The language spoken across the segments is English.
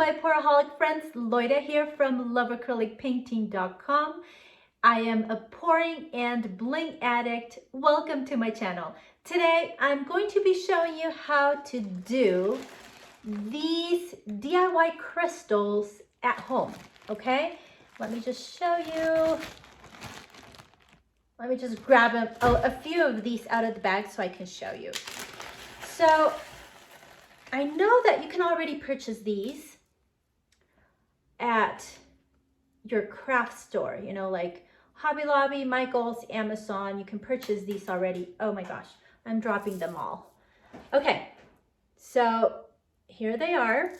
my pouraholic friends, Loida here from loveacrylicpainting.com. I am a pouring and bling addict. Welcome to my channel. Today I'm going to be showing you how to do these DIY crystals at home, okay? Let me just show you. Let me just grab a few of these out of the bag so I can show you. So I know that you can already purchase these at your craft store, you know, like Hobby Lobby, Michael's, Amazon. You can purchase these already. Oh my gosh, I'm dropping them all. Okay, so here they are.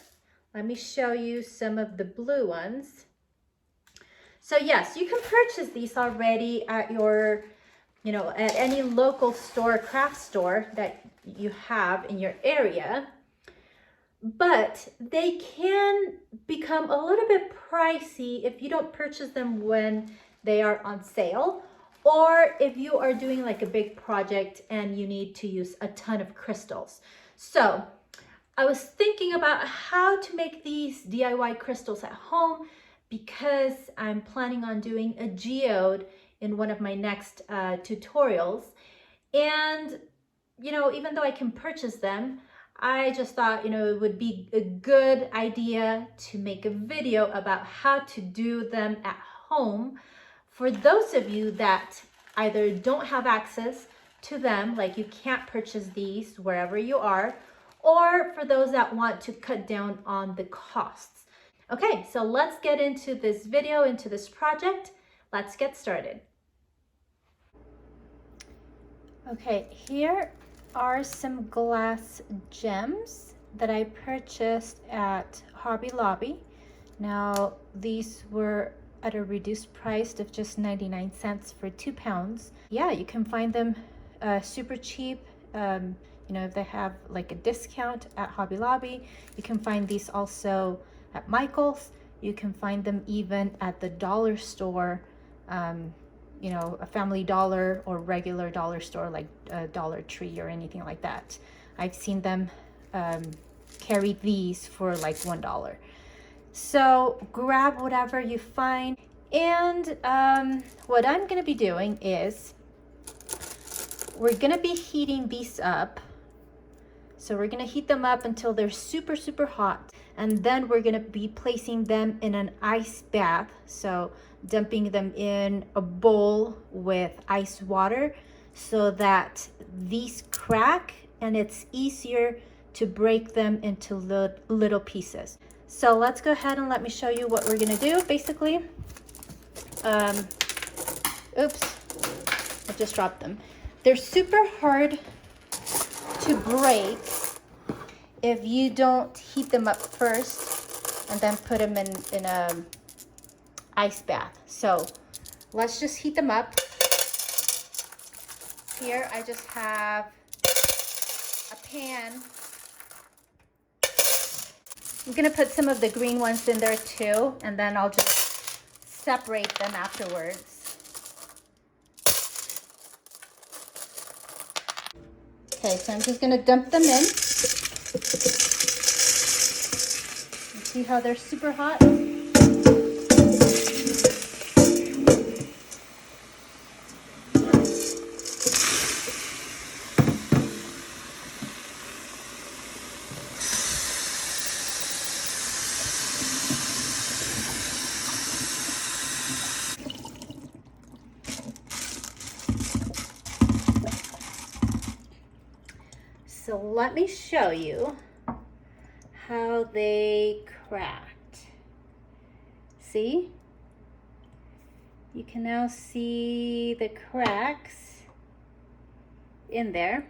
Let me show you some of the blue ones. So yes, you can purchase these already at your, you know, at any local store, craft store that you have in your area. But they can become a little bit pricey if you don't purchase them when they are on sale, or if you are doing like a big project and you need to use a ton of crystals. So I was thinking about how to make these DIY crystals at home because I'm planning on doing a geode in one of my next tutorials. And, you know, even though I can purchase them, I just thought, you know, it would be a good idea to make a video about how to do them at home for those of you that either don't have access to them, like you can't purchase these wherever you are, or for those that want to cut down on the costs. Okay, so let's get into this video, into this project. Let's get started. Okay, here are some glass gems that I purchased at Hobby Lobby. Now, these were at a reduced price of just 99 cents for 2 pounds. Yeah, you can find them super cheap. You know, if they have like a discount at Hobby Lobby. You can find these also at Michael's. You can find them even at the dollar store, you know, a Family Dollar or regular dollar store like Dollar Tree or anything like that. I've seen them carry these for like $1. So grab whatever you find. And what I'm gonna be doing is we're gonna be heating these up. So we're gonna heat them up until they're super, super hot. And then we're gonna be placing them in an ice bath. So dumping them in a bowl with ice water so that these crack and it's easier to break them into little pieces. So let's go ahead and let me show you what we're gonna do. Basically, oops, I just dropped them. They're super hard to break if you don't heat them up first and then put them in a ice bath. So let's just heat them up. Here I just have a pan. I'm gonna put some of the green ones in there too, and then I'll just separate them afterwards. Okay, so I'm just gonna dump them in. See how they're super hot? So let me show you how they cracked. See? You can now see the cracks in there.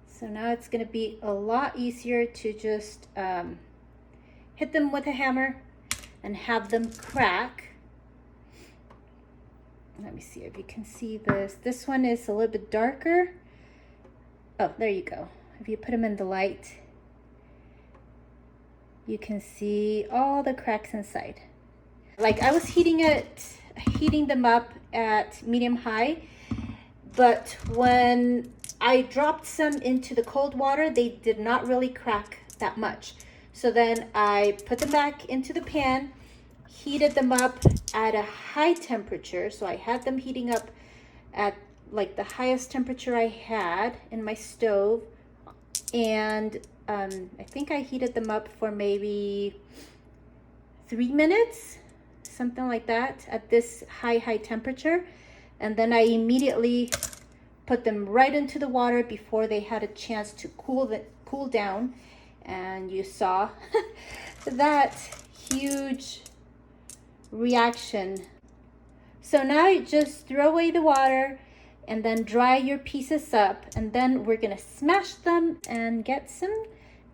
So now it's going to be a lot easier to just hit them with a hammer and have them crack. Let me see if you can see this. This one is a little bit darker. Oh, there you go. If you put them in the light, you can see all the cracks inside. Like I was heating them up at medium high. but when I dropped some into the cold water, they did not really crack that much. So then I put them back into the pan, heated them up at a high temperature. So I had them heating up at like the highest temperature I had in my stove. And I think I heated them up for maybe 3 minutes, something like that, at this high temperature. And then I immediately put them right into the water before they had a chance to cool down. And you saw that huge reaction. So now you just throw away the water and then dry your pieces up, and then we're gonna smash them and get some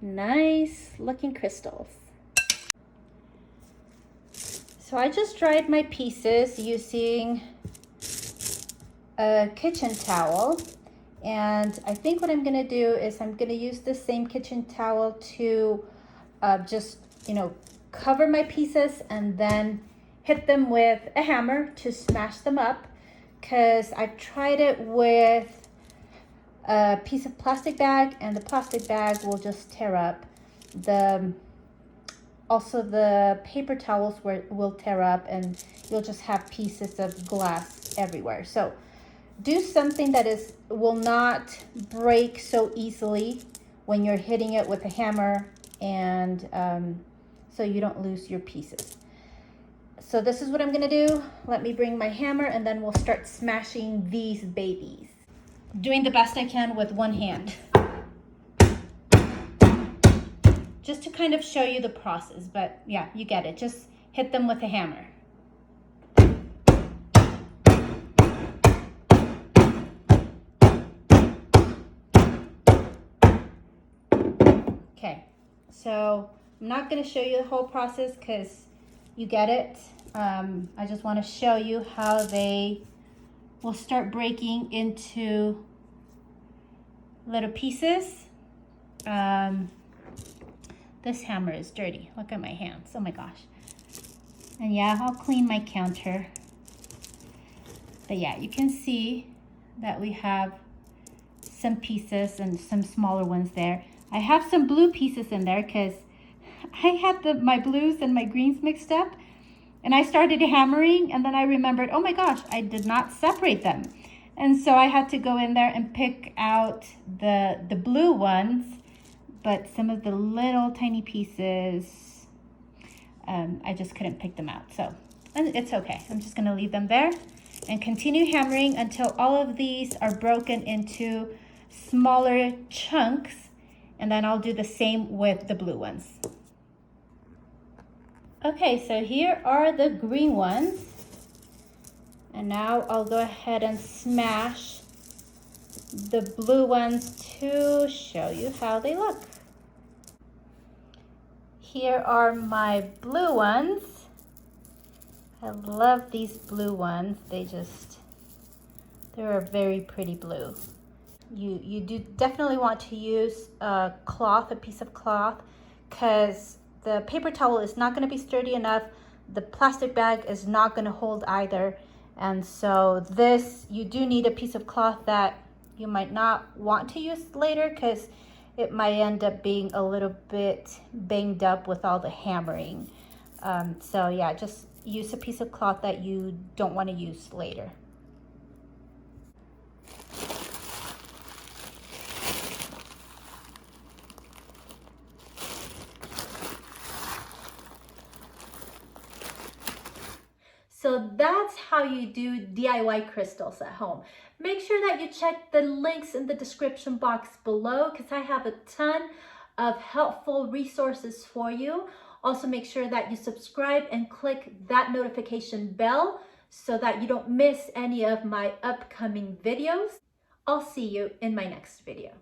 nice looking crystals. So I just dried my pieces using a kitchen towel, and I think what I'm gonna do is I'm gonna use the same kitchen towel to just, cover my pieces and then hit them with a hammer to smash them up, because I've tried it with a piece of plastic bag and the plastic bag will just tear up. Also the paper towels will tear up and you'll just have pieces of glass everywhere. So do something that will not break so easily when you're hitting it with a hammer, and so you don't lose your pieces. So this is what I'm gonna do. Let me bring my hammer and then we'll start smashing these babies. Doing the best I can with one hand. Just to kind of show you the process, but yeah, you get it. Just hit them with a hammer. Okay, so I'm not gonna show you the whole process because you get it. I just want to show you how they will start breaking into little pieces. This hammer is dirty. Look at my hands. Oh my gosh. And yeah, I'll clean my counter. But yeah, you can see that we have some pieces and some smaller ones there. I have some blue pieces in there because I had my blues and my greens mixed up, and I started hammering, and then I remembered, oh my gosh, I did not separate them. And so I had to go in there and pick out the blue ones, but some of the little tiny pieces, I just couldn't pick them out. So, and it's okay. I'm just gonna leave them there and continue hammering until all of these are broken into smaller chunks, and then I'll do the same with the blue ones. Okay, so here are the green ones. And now I'll go ahead and smash the blue ones to show you how they look. Here are my blue ones. I love these blue ones. They're a very pretty blue. You do definitely want to use a piece of cloth, because the paper towel is not going to be sturdy enough. The plastic bag is not going to hold either. And so you do need a piece of cloth that you might not want to use later, because it might end up being a little bit banged up with all the hammering. So yeah, just use a piece of cloth that you don't want to use later. So that's how you do DIY crystals at home. Make sure that you check the links in the description box below, because I have a ton of helpful resources for you. Also, make sure that you subscribe and click that notification bell so that you don't miss any of my upcoming videos. I'll see you in my next video.